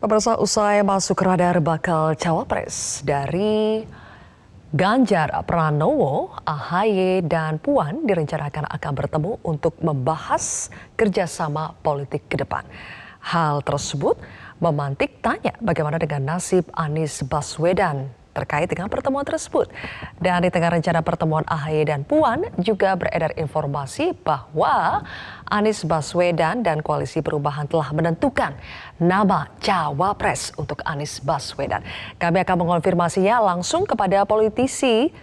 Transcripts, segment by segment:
Pemirsa, usai masuk radar bakal cawapres dari Ganjar Pranowo, AHY dan Puan direncanakan akan bertemu untuk membahas kerjasama politik ke depan. Hal tersebut memantik tanya bagaimana dengan nasib Anies Baswedan terkait dengan pertemuan tersebut. Dan di tengah rencana pertemuan AHY dan Puan juga beredar informasi bahwa Anies Baswedan dan Koalisi Perubahan telah menentukan nama cawapres untuk Anies Baswedan. Kami akan mengonfirmasinya langsung kepada politisi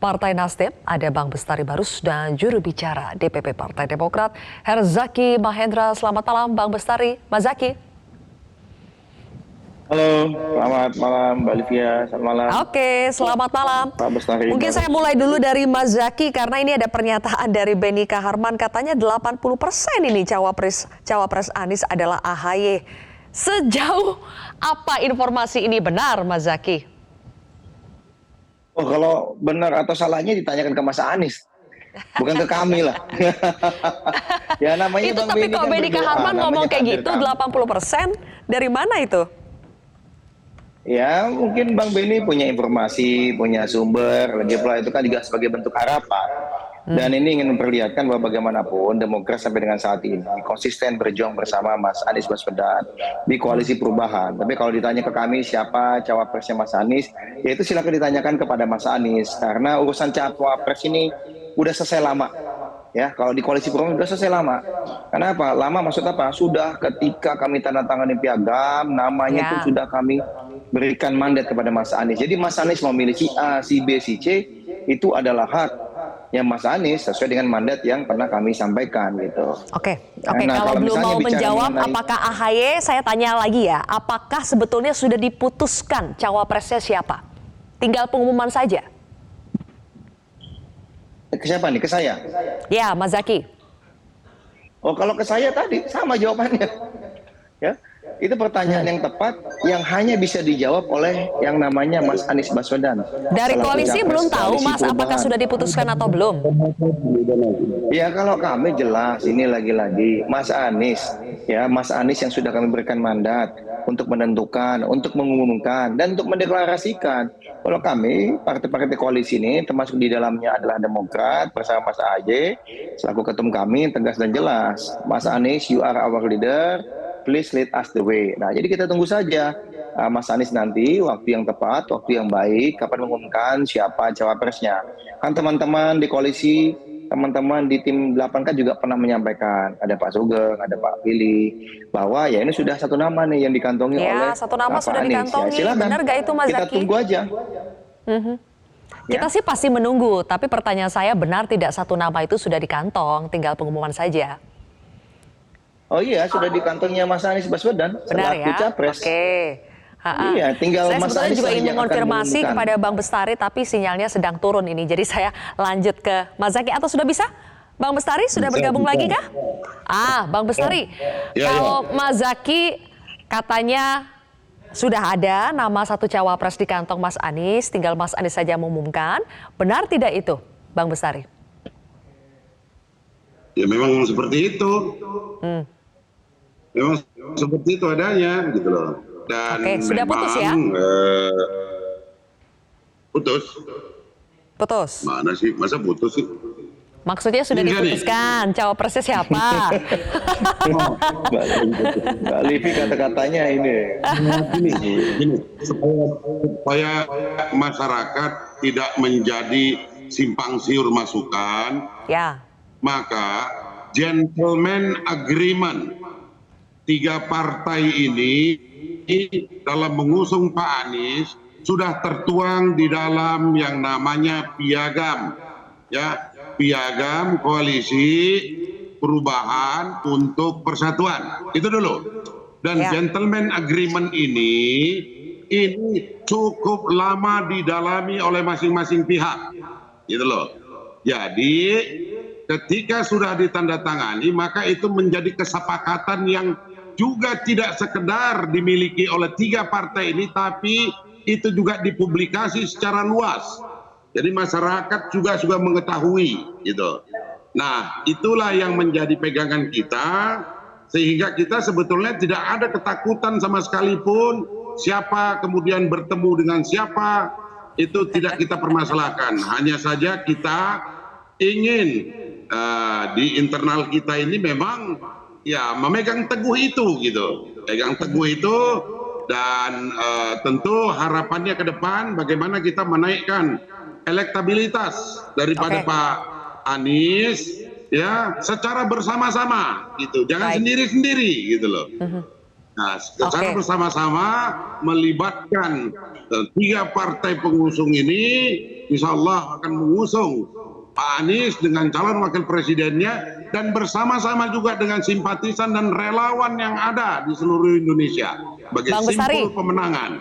Partai Nasdem, ada Bang Bestari Barus dan juru bicara DPP Partai Demokrat, Herzaki Mahendra. Selamat malam Bang Bestari. Mas Zaki. Halo, selamat malam Mbak Livia, selamat malam. Oke, selamat malam. Pak Bestari. Mungkin saya mulai dulu dari Mas Zaki karena ini ada pernyataan dari Benny Kaharman, katanya 80% ini cawapres Anies adalah AHY. Sejauh apa informasi ini benar, Mas Zaki? Oh, kalau benar atau salahnya ditanyakan ke Mas Anies, bukan ke kami lah. Ya namanya Itu Bang tapi Benny kok kan Benny berdoa, Kaharman ngomong namanya kayak kader gitu, kami. 80% dari mana itu? Ya mungkin Bang Benny punya informasi, punya sumber, lagi pula itu kan juga sebagai bentuk harapan. Dan ini ingin memperlihatkan bahwa bagaimanapun Demokrat sampai dengan saat ini konsisten berjuang bersama Mas Anies Baswedan di Koalisi Perubahan. Tapi kalau ditanya ke kami siapa cawapresnya Mas Anies, ya itu silakan ditanyakan kepada Mas Anies. Karena urusan cawapres ini udah selesai lama. Ya, kalau di Koalisi Perubahan sudah selesai lama. Kenapa? Lama maksud apa? Sudah ketika kami tanda tangani piagam, namanya itu sudah kami berikan mandat kepada Mas Anies. Jadi Mas Anies mau milih si A, si B, si C, itu adalah hak yang Mas Anies sesuai dengan mandat yang pernah kami sampaikan gitu. Oke, Nah, kalau belum mau menjawab mengenai apakah AHY, saya tanya lagi ya, apakah sebetulnya sudah diputuskan cawapresnya siapa? Tinggal pengumuman saja. ke siapa nih? Ke saya? Ya, Mas Zaki. Oh, kalau ke saya tadi sama jawabannya. Ya, itu pertanyaan yang tepat yang hanya bisa dijawab oleh yang namanya Mas Anies Baswedan. Dari Selaku koalisi capres belum tahu Koalisi Mas apakah Perubahan. sudah diputuskan atau belum? Ya kalau kami jelas ini lagi-lagi Mas Anies, ya Mas Anies yang sudah kami berikan mandat untuk menentukan, untuk mengumumkan dan untuk mendeklarasikan. Kalau kami partai-partai koalisi ini termasuk di dalamnya adalah Demokrat bersama Mas AHY selaku ketum kami tegas dan jelas. Mas Anies, you are our leader. Please lead us the way. Nah, jadi kita tunggu saja Mas Anies nanti waktu yang tepat, waktu yang baik, kapan mengumumkan siapa cawapresnya. Kan teman-teman di koalisi, teman-teman di tim 8 kan juga pernah menyampaikan, ada Pak Sugeng, ada Pak Billy, bahwa ya ini sudah satu nama nih yang dikantongi oleh satu nama Pak sudah Anies. dikantongi. Ya, silakan. Benar gak itu Mas Kita Zaki? tunggu aja. Kita sih pasti menunggu, tapi pertanyaan saya benar tidak satu nama itu sudah dikantong, tinggal pengumuman saja. Oh iya, sudah dikantongnya Mas Anies Baswedan Benar selaku ya? capres. Oke. Iya, tinggal Saya Mas sebetulnya Anies juga lah ingin yang akan mengonfirmasi mengumumkan. kepada Bang Bestari, tapi sinyalnya sedang turun ini. Jadi saya lanjut ke Mas Zaki, atau sudah bisa? Bang Bestari sudah bergabung lagi kah? Bang Bestari, kalau Mas Zaki katanya sudah ada nama satu cawapres di kantong Mas Anies, tinggal Mas Anies saja mengumumkan. Benar tidak itu, Bang Bestari? Ya memang seperti itu. Memang seperti itu adanya gitu loh. Dan Oke, sudah putus ya? Putus. Putus. Mana sih? Masa putus sih? Maksudnya sudah diputuskan cawapresnya siapa? Mbak Livi kata-katanya ini. Gini, supaya masyarakat tidak menjadi simpang siur masukan, Ya. maka gentleman agreement 3 partai ini dalam mengusung Pak Anies sudah tertuang di dalam yang namanya piagam, ya, piagam Koalisi Perubahan untuk Persatuan. Itu dulu. Dan gentleman agreement ini cukup lama didalami oleh masing-masing pihak, gitu loh. Jadi ketika sudah ditandatangani, maka itu menjadi kesepakatan yang juga tidak sekedar dimiliki oleh 3 partai ini, tapi itu juga dipublikasi secara luas. Jadi masyarakat juga sudah mengetahui gitu. Nah, itulah yang menjadi pegangan kita Sehingga kita sebetulnya tidak ada ketakutan sama sekalipun siapa kemudian bertemu dengan siapa, itu tidak kita permasalahkan. Hanya saja kita ingin di internal kita ini memang ya memegang teguh itu gitu, pegang teguh itu, dan tentu harapannya ke depan bagaimana kita menaikkan elektabilitas daripada Pak Anies ya secara bersama-sama gitu, jangan sendiri-sendiri gitu loh. Nah, secara bersama-sama melibatkan tiga partai pengusung ini, insya Allah akan mengusung Pak Anies dengan calon wakil presidennya, dan bersama-sama juga dengan simpatisan dan relawan yang ada di seluruh Indonesia sebagai simpul pemenangan.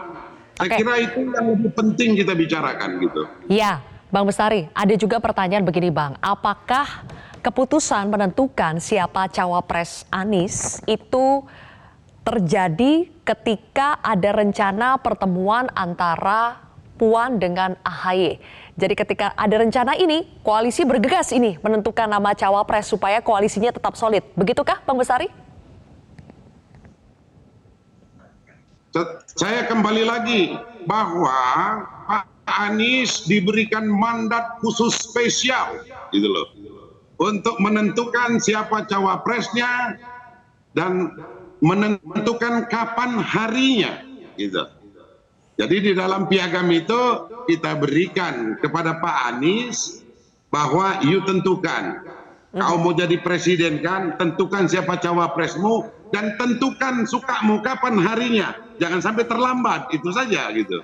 Saya kira itu yang lebih penting kita bicarakan gitu. Ya, Bang Bestari, ada juga pertanyaan begini Bang, apakah keputusan menentukan siapa cawapres Anies itu terjadi ketika ada rencana pertemuan antara Puan dengan AHY. Jadi ketika ada rencana ini, koalisi bergegas ini menentukan nama cawapres supaya koalisinya tetap solid. Begitukah Bang Bestari? Saya kembali lagi bahwa Pak Anies diberikan mandat khusus spesial gitu loh, untuk menentukan siapa cawapresnya dan menentukan kapan harinya gitu. Jadi di dalam piagam itu kita berikan kepada Pak Anies bahwa you tentukan, kau mau jadi presiden kan, tentukan siapa cawapresmu dan tentukan sukamu kapan harinya, jangan sampai terlambat, itu saja gitu.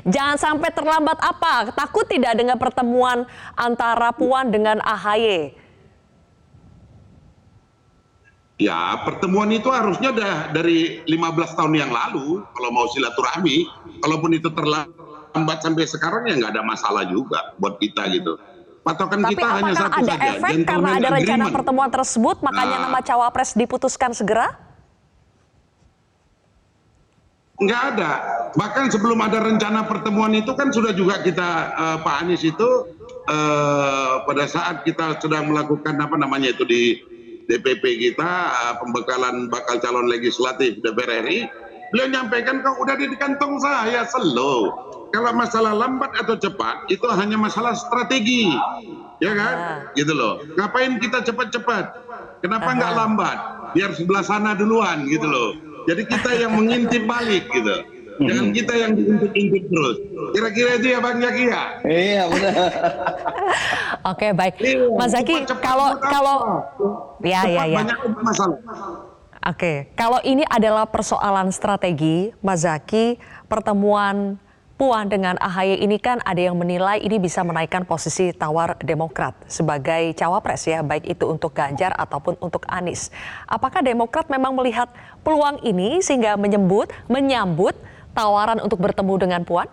Jangan sampai terlambat apa? Takut tidak dengan pertemuan antara Puan dengan AHY? Ya, pertemuan itu harusnya udah dari 15 tahun yang lalu kalau mau silaturahmi. Kalaupun itu terlambat sampai sekarang ya nggak ada masalah juga buat kita gitu. Patokan Tapi kita hanya satu ada saja, efek karena ada rencana pertemuan tersebut, makanya nama cawapres diputuskan segera? Nggak ada. Bahkan sebelum ada rencana pertemuan itu kan sudah juga kita, Pak Anies itu pada saat kita sedang melakukan apa namanya itu di DPP kita, pembekalan bakal calon legislatif DPR RI, beliau nyampaikan kok udah di kantong saya, slow. Kalau masalah lambat atau cepat itu hanya masalah strategi, ya kan? Gitu loh. Ngapain kita cepat-cepat? Kenapa nggak lambat? Biar sebelah sana duluan gitu loh. Jadi kita yang mengintip balik gitu. Jangan kita yang diintip-intip terus. Kira-kira itu ya Bang Zaki ya? Iya benar. Oke baik, Mas Zaki, kalau ya. Banyak masalah. Oke, kalau ini adalah persoalan strategi, Mas Zaki, pertemuan Puan dengan AHY ini kan ada yang menilai ini bisa menaikkan posisi tawar Demokrat sebagai cawapres ya, baik itu untuk Ganjar ataupun untuk Anies. Apakah Demokrat memang melihat peluang ini sehingga menyambut tawaran untuk bertemu dengan Puan?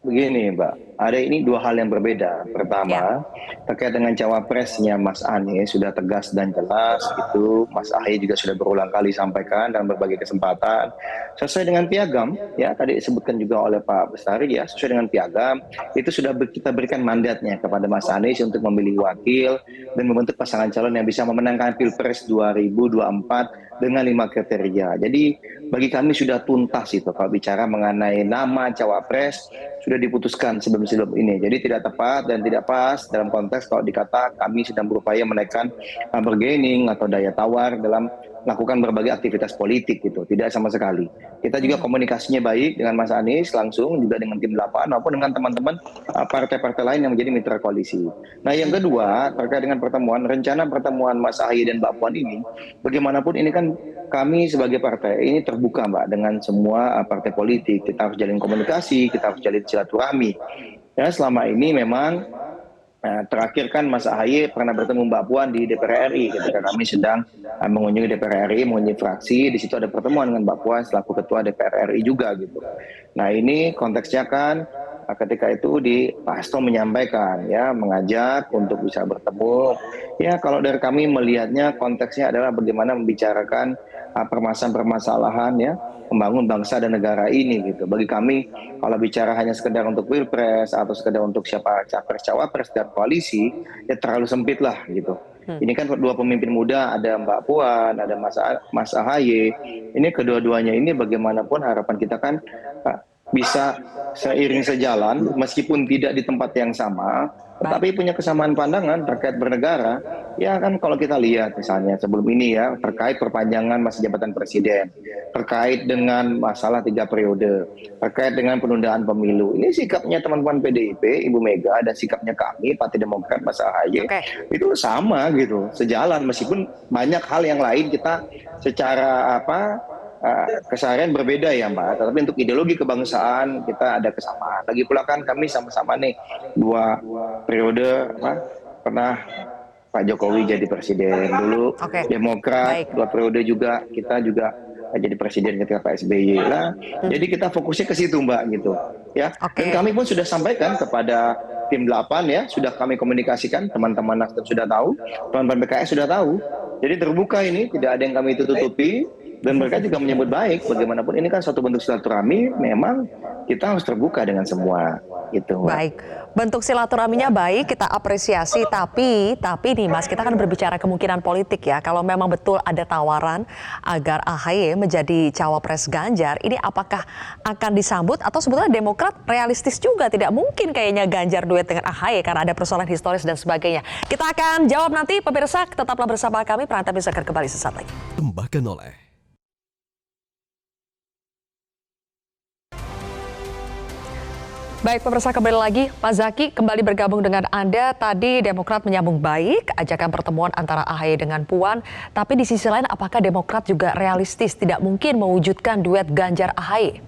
Begini Mbak, ada ini dua hal yang berbeda. Pertama, terkait dengan cawapresnya Mas Anies sudah tegas dan jelas, itu Mas AHY juga sudah berulang kali sampaikan dalam berbagai kesempatan sesuai dengan piagam, ya tadi disebutkan juga oleh Pak Bestari ya, sesuai dengan piagam itu sudah kita berikan mandatnya kepada Mas Anies untuk memilih wakil dan membentuk pasangan calon yang bisa memenangkan Pilpres 2024 dengan 5 kriteria. Jadi bagi kami sudah tuntas itu kalau bicara mengenai nama cawapres sudah diputuskan sebelum ini. Jadi tidak tepat dan tidak pas dalam konteks kalau dikata kami sedang berupaya menaikkan bargaining atau daya tawar dalam melakukan berbagai aktivitas politik gitu. Tidak sama sekali. Kita juga komunikasinya baik dengan Mas Anies langsung, juga dengan tim 8 maupun dengan teman-teman partai-partai lain yang menjadi mitra koalisi. Nah yang kedua terkait dengan rencana pertemuan Mas AHY dan Mbak Puan ini, bagaimanapun ini kan kami sebagai partai ini terbuka Mbak dengan semua partai politik. Kita harus jalin komunikasi, kita harus jalin silaturahmi. Ya selama ini memang terakhir kan Mas AHY pernah bertemu Mbak Puan di DPR RI ketika kami sedang mengunjungi DPR RI, mengunjungi fraksi. Di situ ada pertemuan dengan Mbak Puan selaku ketua DPR RI juga gitu. Nah ini konteksnya kan ketika itu Pak Hasto menyampaikan ya, mengajak untuk bisa bertemu. Ya kalau dari kami melihatnya konteksnya adalah bagaimana membicarakan permasalahan-permasalahan ya, membangun bangsa dan negara ini gitu. Bagi kami kalau bicara hanya sekedar untuk Pilpres atau sekedar untuk siapa capres cawapres dan koalisi ya terlalu sempit lah gitu. Ini kan dua pemimpin muda, ada Mbak Puan, ada Mas AHY. Ini kedua-duanya ini bagaimanapun harapan kita kan bisa seiring sejalan meskipun tidak di tempat yang sama, tetapi punya kesamaan pandangan terkait bernegara. Ya kan kalau kita lihat misalnya sebelum ini ya terkait perpanjangan masa jabatan presiden, terkait dengan masalah 3 periode, terkait dengan penundaan pemilu. Ini sikapnya teman-teman PDIP, Ibu Mega, dan sikapnya kami Partai Demokrat Mas AHY itu sama gitu, sejalan meskipun banyak hal yang lain kita secara keseharian berbeda ya Mbak, tetapi untuk ideologi kebangsaan kita ada kesamaan. Lagi pula kan kami sama-sama nih 2 periode pernah Pak Jokowi jadi presiden dulu, Demokrat 2 periode juga, kita juga jadi presiden ketika Pak SBY lah. Jadi kita fokusnya ke situ Mbak gitu ya. Dan kami pun sudah sampaikan kepada tim 8 ya, sudah kami komunikasikan, teman-teman Nasdem sudah tahu, teman-teman PKS sudah tahu. Jadi terbuka ini, tidak ada yang kami tutupi. Dan mereka juga menyebut baik, bagaimanapun ini kan suatu bentuk silaturahmi, memang kita harus terbuka dengan semua gitu. Baik, bentuk silaturahminya baik, kita apresiasi, tapi nih Mas, kita kan berbicara kemungkinan politik ya, kalau memang betul ada tawaran agar AHY menjadi cawapres Ganjar, ini apakah akan disambut atau sebetulnya Demokrat realistis juga, tidak mungkin kayaknya Ganjar duet dengan AHY karena ada persoalan historis dan sebagainya. Kita akan jawab nanti, pemirsa, tetaplah bersama kami, Perantau bisa kembali sesaat lagi. Tambahkan oleh Baik pemirsa, kembali lagi Pak Zaki kembali bergabung dengan Anda. Tadi Demokrat menyambung baik ajakan pertemuan antara AHY dengan Puan, tapi di sisi lain apakah Demokrat juga realistis tidak mungkin mewujudkan duet Ganjar AHY?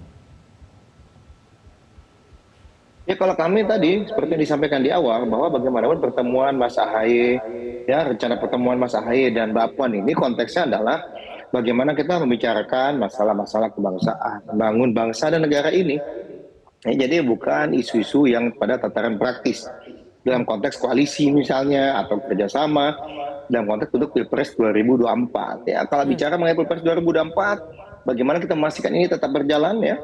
Ya kalau kami tadi seperti yang disampaikan di awal bahwa bagaimanapun pertemuan Mas AHY ya, rencana pertemuan Mas AHY dan Mbak Puan ini konteksnya adalah bagaimana kita membicarakan masalah-masalah kebangsaan, membangun bangsa dan negara ini. Jadi bukan isu-isu yang pada tataran praktis dalam konteks koalisi misalnya atau kerjasama dalam konteks untuk Pilpres 2024. Ya, kalau bicara mengenai Pilpres 2024, bagaimana kita memastikan ini tetap berjalan ya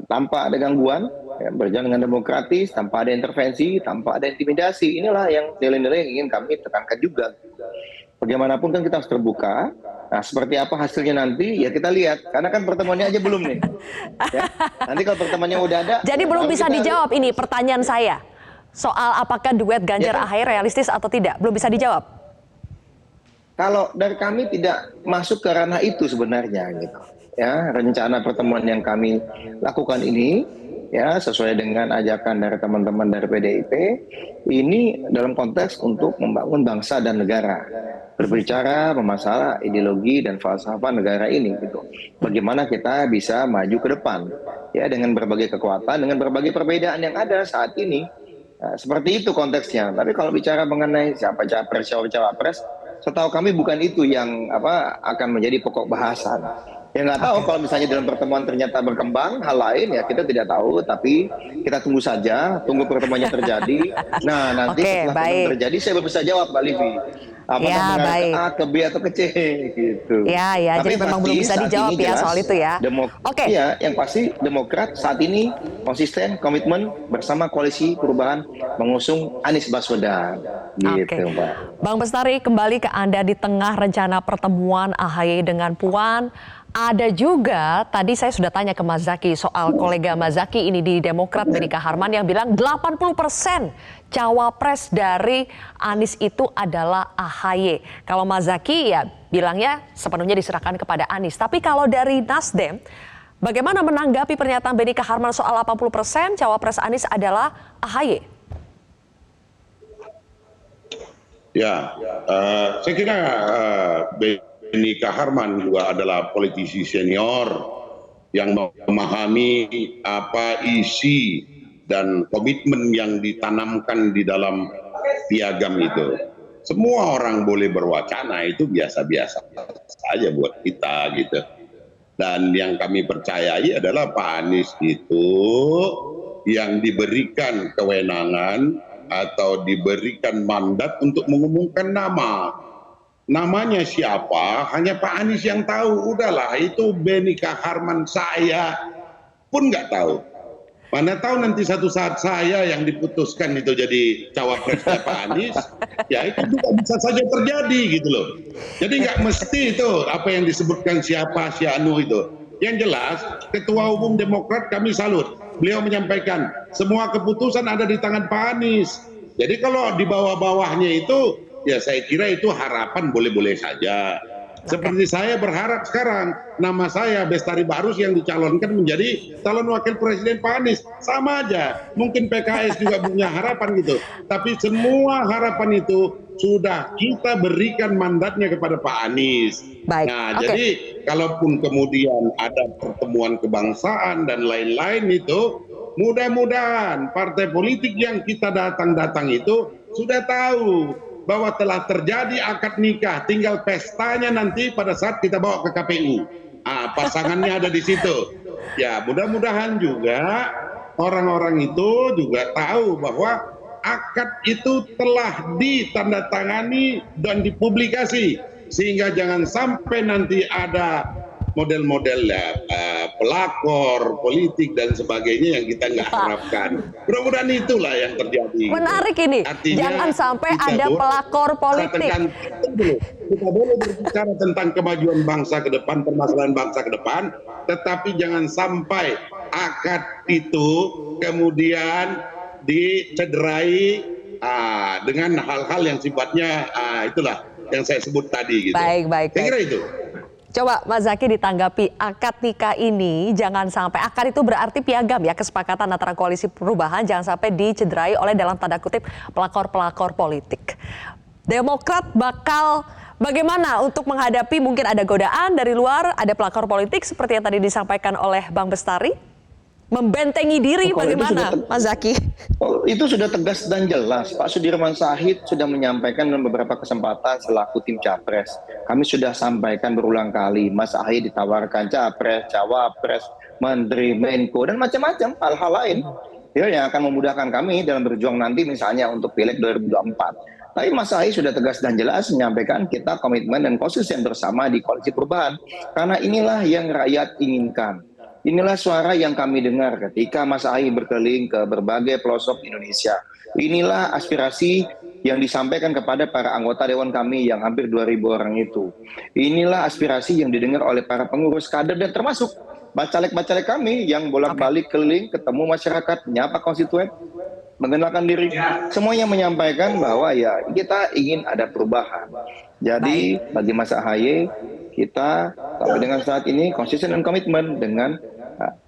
tanpa ada gangguan, ya, berjalan dengan demokratis, tanpa ada intervensi, tanpa ada intimidasi. Inilah yang nilai-nilai yang ingin kami tekankan juga. Bagaimanapun kan kita harus terbuka. Nah, seperti apa hasilnya nanti ya kita lihat. Karena kan pertemuannya aja belum nih. Ya. Nanti kalau pertemuannya udah ada. Jadi belum bisa dijawab ini pertanyaan saya. Soal apakah duet Ganjar AHY realistis atau tidak. Belum bisa dijawab. Kalau dari kami tidak masuk ke ranah itu sebenarnya gitu. Ya, rencana pertemuan yang kami lakukan ini ya sesuai dengan ajakan dari teman-teman dari PDIP ini dalam konteks untuk membangun bangsa dan negara, berbicara masalah ideologi dan falsafah negara ini gitu. Bagaimana kita bisa maju ke depan ya dengan berbagai kekuatan, dengan berbagai perbedaan yang ada saat ini. Nah, seperti itu konteksnya. Tapi kalau bicara mengenai siapa capres, siapa cawapres, setahu kami bukan itu yang akan menjadi pokok bahasan. Ya nggak tahu kalau misalnya dalam pertemuan ternyata berkembang hal lain ya kita tidak tahu, tapi kita tunggu saja, tunggu pertemuannya terjadi. Nah nanti setelah pertemuan terjadi saya baru bisa jawab Mbak Livi. Baik. Ke A, ke B atau ke C gitu. Ya, tapi jadi memang belum bisa dijawab ya soal itu ya. Iya, yang pasti Demokrat saat ini konsisten, komitmen bersama koalisi perubahan mengusung Anies Baswedan. Gitu, Mbak. Bang Bestari, kembali ke Anda di tengah rencana pertemuan AHY dengan Puan. Ada juga, tadi saya sudah tanya ke Mas Zaki soal kolega Mas Zaki ini di Demokrat, Benika Harman, yang bilang 80% cawapres dari Anies itu adalah AHY. Kalau Mas Zaki ya bilangnya sepenuhnya diserahkan kepada Anies. Tapi kalau dari Nasdem, bagaimana menanggapi pernyataan Benika Harman soal 80% cawapres Anies adalah AHY? Ya, saya kira Benika Harman juga adalah politisi senior yang memahami apa isi dan komitmen yang ditanamkan di dalam piagam itu. Semua orang boleh berwacana, itu biasa-biasa saja buat kita gitu. Dan yang kami percayai adalah Pak Anies itu yang diberikan kewenangan atau diberikan mandat untuk mengumumkan nama. Namanya siapa, hanya Pak Anies yang tahu. Udahlah, itu Benika Harman, saya pun nggak tahu. Mana tahu nanti satu saat saya yang diputuskan itu jadi cawapresnya Pak Anies, ya itu juga bisa saja terjadi gitu loh. Jadi nggak mesti itu apa yang disebutkan siapa si Anu itu. Yang jelas Ketua Umum Demokrat kami salut. Beliau menyampaikan semua keputusan ada di tangan Pak Anies. Jadi kalau di bawah-bawahnya itu, ya saya kira itu harapan boleh-boleh saja. Seperti saya berharap sekarang nama saya Bestari Barus yang dicalonkan menjadi calon wakil presiden Pak Anies, sama aja. Mungkin PKS juga punya harapan gitu. Tapi semua harapan itu sudah kita berikan mandatnya kepada Pak Anies. Baik, Nah, jadi kalaupun kemudian ada pertemuan kebangsaan dan lain-lain itu, mudah-mudahan partai politik yang kita datang itu sudah tahu bahwa telah terjadi akad nikah, tinggal pestanya nanti pada saat kita bawa ke KPU. Pasangannya ada di situ. Ya, mudah-mudahan juga orang-orang itu juga tahu bahwa akad itu telah ditandatangani dan dipublikasi, sehingga jangan sampai nanti ada model-model pelakor politik dan sebagainya yang kita nggak harapkan. Mudah-mudahan itulah yang terjadi. Menarik ini. Artinya, jangan sampai ada pelakor politik. Kita boleh berbicara tentang kemajuan bangsa ke depan, permasalahan bangsa ke depan, tetapi jangan sampai akad itu kemudian dicederai dengan hal-hal yang sifatnya itulah yang saya sebut tadi gitu. Baik. Saya kira itu. Coba Mas Zaky ditanggapi, akad nikah ini jangan sampai, akad itu berarti piagam ya, kesepakatan antara koalisi perubahan, jangan sampai dicederai oleh dalam tanda kutip pelakor-pelakor politik. Demokrat bakal bagaimana untuk menghadapi mungkin ada godaan dari luar, ada pelakor politik seperti yang tadi disampaikan oleh Bang Bestari? Membentengi diri bagaimana Mas Zaky? Itu sudah tegas dan jelas. Pak Sudirman Said sudah menyampaikan dalam beberapa kesempatan selaku tim Capres. Kami sudah sampaikan berulang kali, Mas Ahy ditawarkan Capres, Cawapres, Menteri, Menko, dan macam-macam hal-hal lain ya, yang akan memudahkan kami dalam berjuang nanti misalnya untuk Pileg 2024. Tapi Mas Ahy sudah tegas dan jelas menyampaikan kita komitmen dan konsisten bersama di koalisi perubahan. Karena inilah yang rakyat inginkan. Inilah suara yang kami dengar ketika Mas Ahy berkeliling ke berbagai pelosok Indonesia. Inilah aspirasi yang disampaikan kepada para anggota dewan kami yang hampir 2.000 orang itu. Inilah aspirasi yang didengar oleh para pengurus kader dan termasuk bacalek-bacalek kami yang bolak-balik keliling ketemu masyarakat, menyapa konstituen, mengenalkan diri. Semuanya menyampaikan bahwa ya kita ingin ada perubahan. Jadi bagi Mas Ahy, kita sampai dengan saat ini konsisten dan komitmen dengan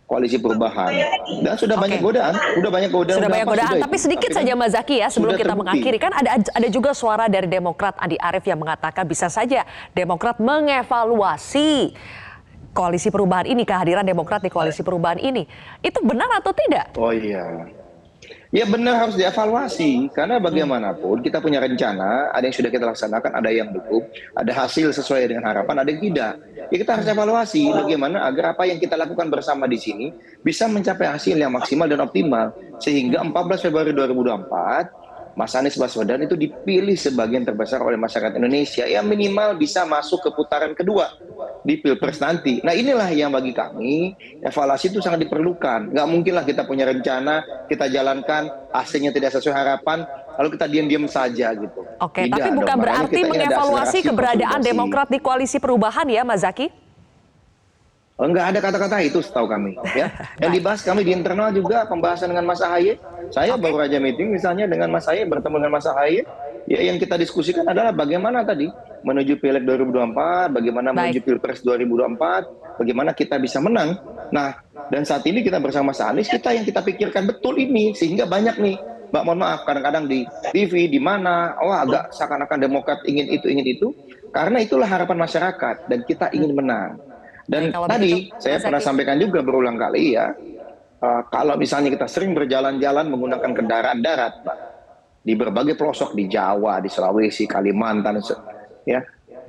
koalisi perubahan. Dan sudah banyak godaan, Sudah banyak godaan. Tapi sedikit saja Mas Zaky ya sebelum kita mengakhiri, kan ada juga suara dari Demokrat Andi Arief yang mengatakan bisa saja Demokrat mengevaluasi koalisi perubahan ini, kehadiran Demokrat di koalisi perubahan ini. Itu benar atau tidak? Oh iya. Ya benar, harus dievaluasi karena bagaimanapun kita punya rencana, ada yang sudah kita laksanakan, ada yang belum, ada hasil sesuai dengan harapan, ada yang tidak. Ya kita harus evaluasi bagaimana agar apa yang kita lakukan bersama di sini bisa mencapai hasil yang maksimal dan optimal sehingga 14 Februari 2024 Mas Anies Baswedan itu dipilih sebagian terbesar oleh masyarakat Indonesia yang minimal bisa masuk ke putaran kedua di Pilpres nanti. Nah inilah yang bagi kami evaluasi itu sangat diperlukan. Nggak mungkinlah kita punya rencana, kita jalankan, hasilnya tidak sesuai harapan, lalu kita diam-diam saja gitu. Oke, tapi bukan berarti mengevaluasi keberadaan Demokrat di koalisi perubahan ya Mas Zaky? Enggak ada kata-kata itu setahu kami ya. Yang dibahas kami di internal juga pembahasan dengan Mas Ahy. Saya baru aja meeting misalnya dengan Mas Ahy, bertemu dengan Mas Ahy. Ya yang kita diskusikan adalah bagaimana tadi menuju Pileg 2024, bagaimana menuju Pilpres 2024, bagaimana kita bisa menang. Nah, dan saat ini kita bersama Mas Anies, kita yang kita pikirkan betul ini sehingga banyak nih, Mbak, mohon maaf kadang-kadang di TV di mana agak seakan-akan Demokrat ingin itu, karena itulah harapan masyarakat dan kita ingin menang. Dan tadi saya pernah sampaikan juga berulang kali ya, kalau misalnya kita sering berjalan-jalan menggunakan kendaraan darat, Pak, di berbagai pelosok di Jawa, di Sulawesi, Kalimantan, ya,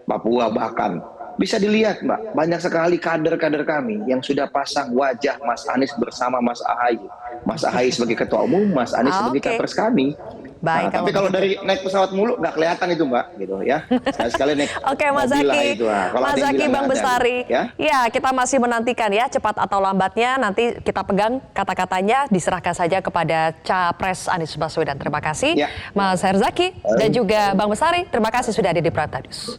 Papua bahkan, bisa dilihat Mbak, banyak sekali kader-kader kami yang sudah pasang wajah Mas Anies bersama Mas Ahy. Mas Ahy sebagai ketua umum, Mas Anies sebagai capres kami. Baik, Tapi kalau dari naik pesawat mulu nggak kelihatan itu Mbak, gitu ya. Sekali-sekali naik Oke, Mas mobil lah Zaky, itu. Nah, kalau Mas ada yang Zaky, bilang Bang nggak ada, Bestari, ya. ya kita masih menantikan ya cepat atau lambatnya nanti kita pegang kata-katanya diserahkan saja kepada Capres Anies Baswedan. Terima kasih, Ya. Mas Herzaki dan juga Bang Bestari. Terima kasih sudah ada di Prata News.